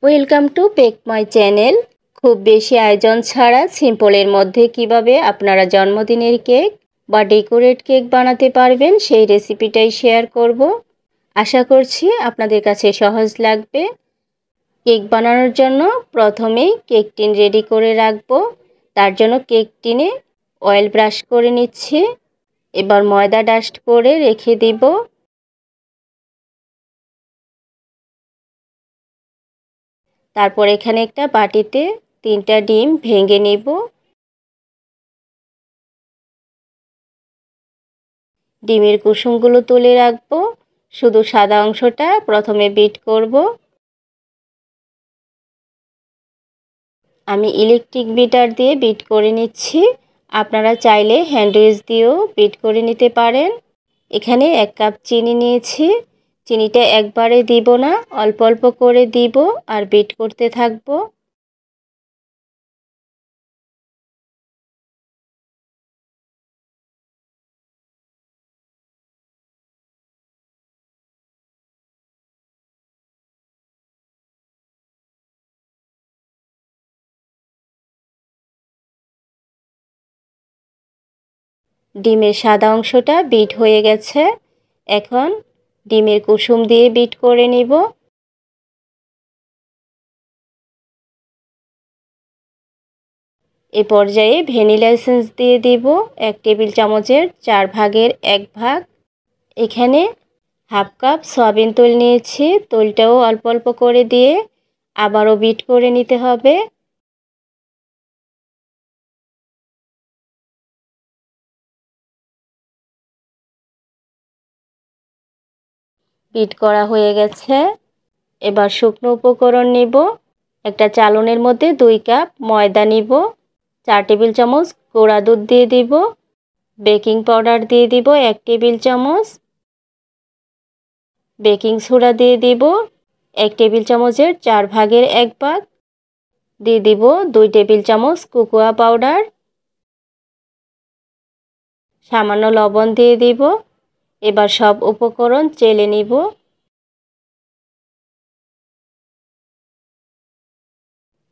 Welcome to back my channel. খুব বেশি আয়োজন ছাড়া সিম্পলের মধ্যে কিভাবে আপনারা জন্মদিনের কেক বা ডেকোরেট কেক বানাতে পারবেন সেই রেসিপিটাই শেয়ার করব। আশা করছি আপনাদের কাছে সহজ লাগবে। কেক বানানোর জন্য প্রথমেই কেক টিন রেডি করে রাখবো। তার জন্য কেক টিনে অয়েল ব্রাশ করে নিচ্ছি। এবার ময়দা ডাস্ট করে রেখে দিব। তারপর এখানে একটা বাটিতে 3টা ডিম ভেঙে নিব। ডিমের কুসুমগুলো তুলে রাখবো। শুধু সাদা অংশটা প্রথমে বিট করব। আমি ইলেকট্রিক বিটার দিয়ে বিট করে নিচ্ছি। আপনারা চাইলে হ্যান্ড উইচ দিয়েও বিট করে নিতে পারেন। এখানে 1 কাপ চিনি নিয়েছি। চিনিটা একবারে দিব না, অল্প অল্প করে দিব আর বিট করতে থাকবো। ডিমের সাদা অংশটা বিট হয়ে গেছে। এখন ডিমের কুসুম দিয়ে বিট করে নিব। এ পর্যায়ে ভ্যানিলা এসেন্স দিয়ে দিব 1 টেবিল চামচের 4 ভাগের 1 ভাগ। এখানে হাফ কাপ সয়াবিন তেল নিয়েছি। তেলটাও অল্প অল্প করে দিয়ে আবারও বিট করে নিতে হবে। বিট করা হয়ে গেছে। এবার শুকনো উপকরণ নিব। একটা চালনের মধ্যে 2 কাপ ময়দা নিব। 4 টেবিল চামচ গুঁড়া দুধ দিয়ে দিব। বেকিং পাউডার দিয়ে দিব 1 টেবিল চামচ। বেকিং সোডা দিয়ে দিব 1 টেবিল চামচের 4 ভাগের 1 ভাগ। দিয়ে দিব 2 টেবিল চামচ কোকোয়া পাউডার। সামান্য লবণ দিয়ে দিব। এবার সব উপকরণ চেলে নিব।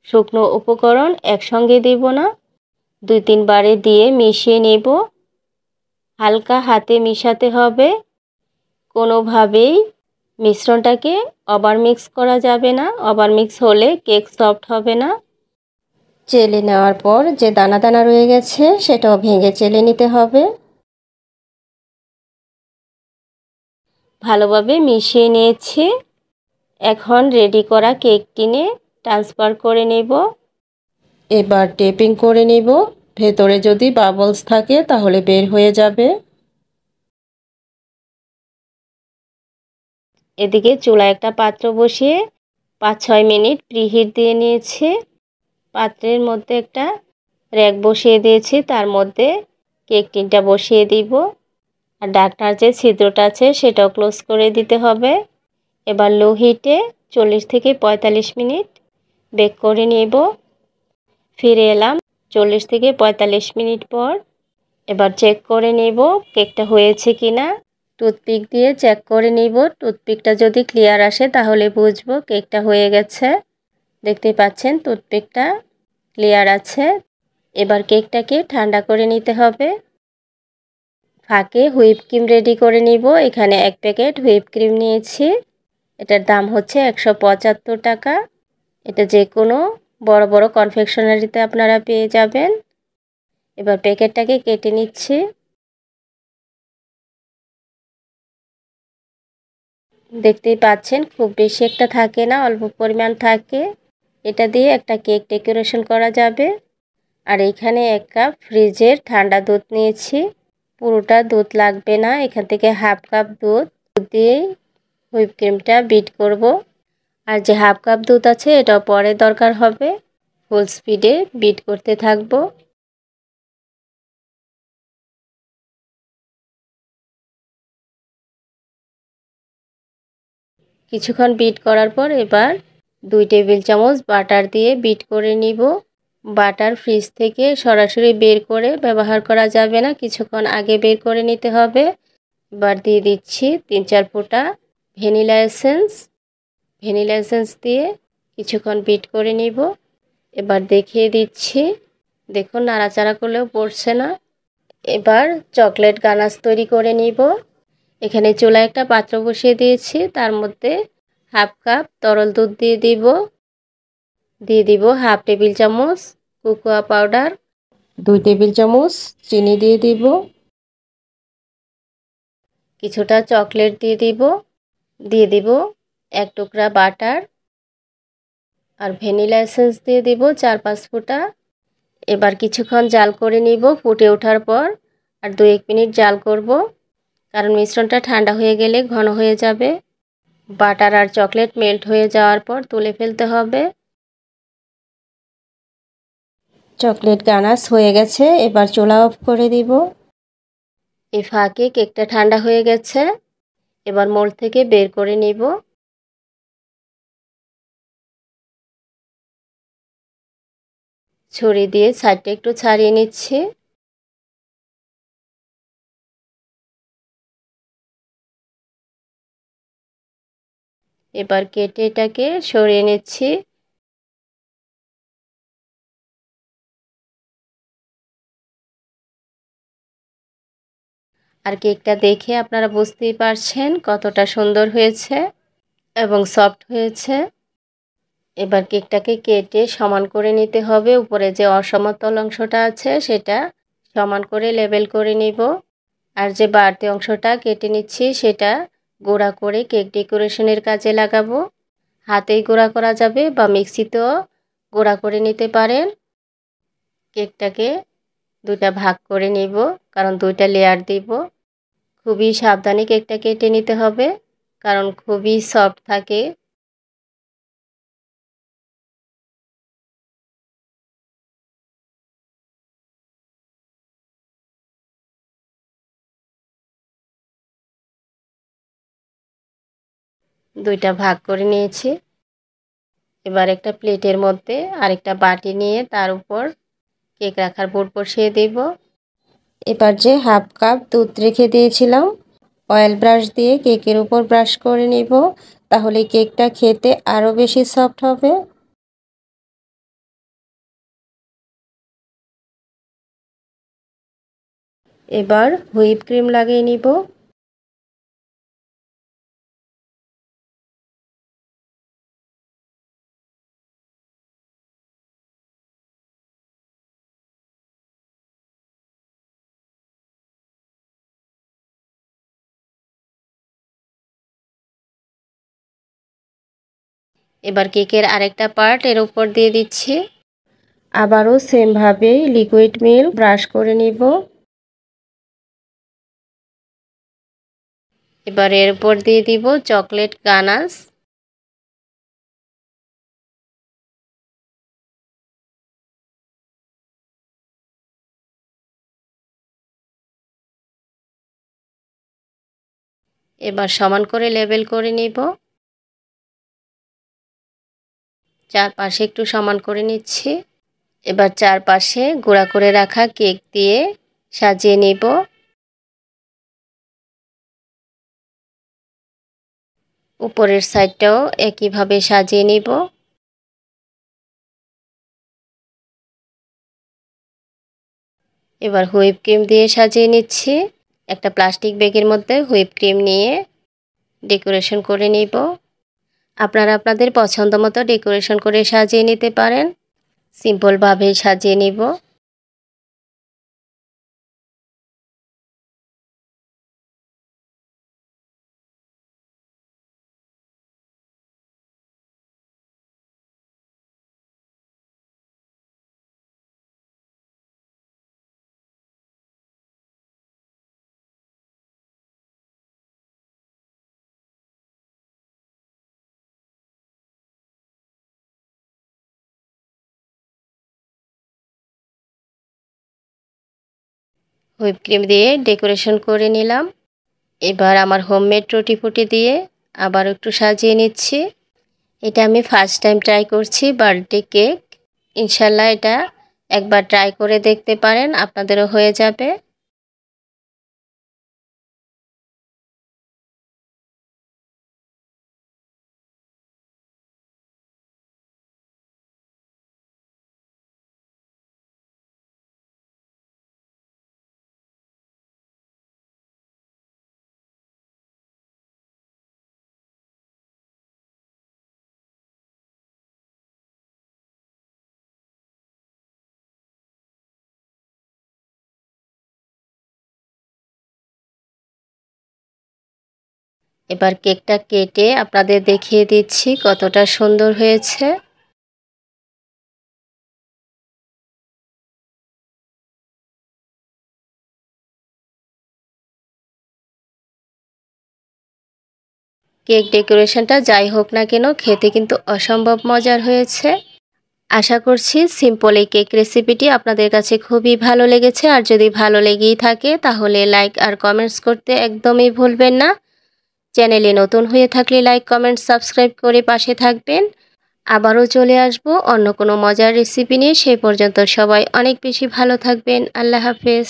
শুকনো উপকরণ একসঙ্গে দিব না, 2-3 বারে দিয়ে মিশিয়ে নেব। হালকা হাতে মিশাতে হবে। কোনোভাবেই মিশ্রণটাকে ওভার মিক্স করা যাবে না। ওভার মিক্স হলে কেক সফট হবে না। চেলে নেওয়ার পর যে দানা দানা রয়ে গেছে সেটাও ভেঙে চেলে নিতে হবে। ভালোভাবে মিশিয়ে নিয়েছি। এখন রেডি করা কেক টিনে ট্রান্সফার করে নেব। এবার টেপিং করে নেব। ভেতরে যদি বাবলস থাকে তাহলে বের হয়ে যাবে। এদিকে চুলায় একটা পাত্র বসিয়ে 5-6 মিনিট প্রিহিট দিয়ে নিয়েছি। পাত্রের মধ্যে একটা র‍্যাক বসিয়ে দিয়েছি। তার মধ্যে কেক টিনটা বসিয়ে দিব। আর ঢাকনার যে ছিদ্রটা আছে সেটাও ক্লোজ করে দিতে হবে। এবার লো হিটে 40 থেকে 45 মিনিট বেক করে নেব। ফিরে এলাম 40 থেকে 45 মিনিট পর। এবার চেক করে নেব কেকটা হয়েছে কিনা। টুথপিক দিয়ে চেক করে নিব। টুথপিকটা যদি ক্লিয়ার আসে তাহলে বুঝবো কেকটা হয়ে গেছে। দেখতেই পাচ্ছেন টুথপিকটা ক্লিয়ার আছে। এবার কেকটাকে ঠান্ডা করে নিতে হবে। ফাঁকে হুইপ ক্রিম রেডি করে নিব। এখানে 1 প্যাকেট হুইপ ক্রিম নিয়েছি। এটার দাম হচ্ছে 175 টাকা। এটা যে কোনো বড় বড় কনফেকশনারিতে আপনারা পেয়ে যাবেন। এবার প্যাকেটটাকে কেটে নিচ্ছি। দেখতেই পাচ্ছেন খুব বেশি একটা থাকে না, অল্প পরিমাণ থাকে। এটা দিয়ে একটা কেক ডেকোরেশন করা যাবে। আর এখানে 1 কাপ ফ্রিজের ঠান্ডা দুধ নিয়েছি। পুরোটা দুধ লাগবে না, এখান থেকে হাফ কাপ দুধ দিয়ে হুইপ ক্রিমটা বিট করব। আর যে হাফ কাপ দুধ আছে এটা পরে দরকার হবে। ফুল স্পিডে বিট করতে থাকবো। কিছুক্ষণ বিট করার পর এবার 2 টেবিল চামচ বাটার দিয়ে বিট করে নিব। বাটার ফ্রিজ থেকে সরাসরি বের করে ব্যবহার করা যাবে না, কিছুক্ষণ আগে বের করে নিতে হবে। এবার দিয়ে দিচ্ছি 3-4 ফোঁটা ভ্যানিলা এসেন্স। ভ্যানিলা এসেন্স দিয়ে কিছুক্ষণ বিট করে নিব। এবার দেখিয়ে দিচ্ছি, দেখুন নাড়াচাড়া করলেও পড়ছে না। এবার চকলেট গানাশ তৈরি করে নিব। এখানে চুলায় একটা পাত্র বসিয়ে দিয়েছি, তার মধ্যে হাফ কাপ তরল দুধ দিয়ে দিব হাফ টেবিল চামচ কোকোয়া পাউডার, 2 টেবিল চামচ চিনি দিয়ে দিব, কিছুটা চকলেট দিয়ে দিব 1 টুকরা বাটার, আর ভ্যানিলা এসেন্স দিয়ে দিব 4-5 ফোঁটা। এবার কিছুক্ষণ জাল করে নিব। ফুটে ওঠার পর আর 2-1 মিনিট জাল করব, কারণ মিশ্রণটা ঠান্ডা হয়ে গেলে ঘন হয়ে যাবে। বাটার আর চকলেট মেল্ট হয়ে যাওয়ার পর তুলে ফেলতে হবে। চকলেট গানাশ হয়ে গেছে, এবার চুলা অফ করে দিব। এই ফাঁকে কেকটা ঠান্ডা হয়ে গেছে, এবার মোল্ড থেকে বের করে নিব। ছুরি দিয়ে সাইডটা একটু ছাড়িয়ে নিচ্ছি। এবার কেটে এটাকে সরিয়ে নিচ্ছি। আর কেকটা দেখে আপনারা বুঝতেই পারছেন কতটা সুন্দর হয়েছে এবং সফট হয়েছে। এবার কেকটাকে কেটে সমান করে নিতে হবে। উপরে যে অসমতল অংশটা আছে সেটা সমান করে লেবেল করে নিব। আর যে বাড়তি অংশটা কেটে নিচ্ছি সেটা গুঁড়া করে কেক ডেকোরেশনের কাজে লাগাবো। হাতেই গুঁড়া করা যাবে বা মিক্সিতেও গুঁড়া করে নিতে পারেন। কেকটাকে 2টা ভাগ করে নিব, কারণ 2টা লেয়ার দিব। খুবই সাবধানে কেকটা কেটে নিতে হবে, কারণ খুবই সফট থাকে। দুইটা ভাগ করে নিয়েছি। এবার একটা প্লেটের মধ্যে আরেকটা বাটি নিয়ে তার উপর কেক রাখার বোর্ড বসিয়ে দেব। এবার যে হাফ কাপ দুধ রেখে দিয়েছিলাম, অয়েল ব্রাশ দিয়ে কেকের উপর ব্রাশ করে নিব, তাহলে কেকটা খেতে আরও বেশি সফট হবে। এবার হুইপ ক্রিম লাগিয়ে নিব। এবার কেকের আরেকটা পার্ট এর উপর দিয়ে দিচ্ছি। আবারও সেমভাবেই লিকুইড মিল্ক ব্রাশ করে নিব। এবার এর উপর দিয়ে দিব চকলেট গানাশ। এবার সমান করে লেবেল করে নিব। চারপাশে একটু সমান করে নিচ্ছি। এবার চারপাশে গুঁড়া করে রাখা কেক দিয়ে সাজিয়ে নিব। উপরের সাইডটাও একইভাবে সাজিয়ে নিব। এবার হুইপ ক্রিম দিয়ে সাজিয়ে নিচ্ছি। একটা প্লাস্টিক ব্যাগের মধ্যে হুইপ ক্রিম নিয়ে ডেকোরেশন করে নিব। আপনারা আপনাদের পছন্দ মতো ডেকোরেশন করে সাজিয়ে নিতে পারেন। সিম্পলভাবেই সাজিয়ে নিব। হুইপ ক্রিম দিয়ে ডেকোরেশন করে নিলাম। এবার আমার হোমমেড টুটি ফুটি দিয়ে আবার একটু সাজিয়ে নিচ্ছি। এটা আমি ফার্স্ট টাইম ট্রাই করছি বার্থডে কেক। ইনশাল্লাহ এটা একবার ট্রাই করে দেখতে পারেন, আপনাদেরও হয়ে যাবে। এবার কেকটা কেটে আপনাদের দেখিয়ে দিচ্ছি কতটা সুন্দর হয়েছে। কেক ডেকোরেশনটা যাই হোক না কেন খেতে কিন্তু অসম্ভব মজার হয়েছে। আশা করছি সিম্পল এই কেক রেসিপিটি আপনাদের কাছে খুবই ভালো লেগেছে। আর যদি ভালো লেগেই থাকে তাহলে লাইক আর কমেন্টস করতে একদমই ভুলবেন না। চ্যানেলে নতুন হয়ে থাকলে লাইক, কমেন্ট, সাবস্ক্রাইব করে পাশে থাকবেন। আবারও চলে আসব অন্য কোনো মজার রেসিপি নিয়ে। সেই পর্যন্ত সবাই অনেক বেশি ভালো থাকবেন। আল্লাহ হাফেজ।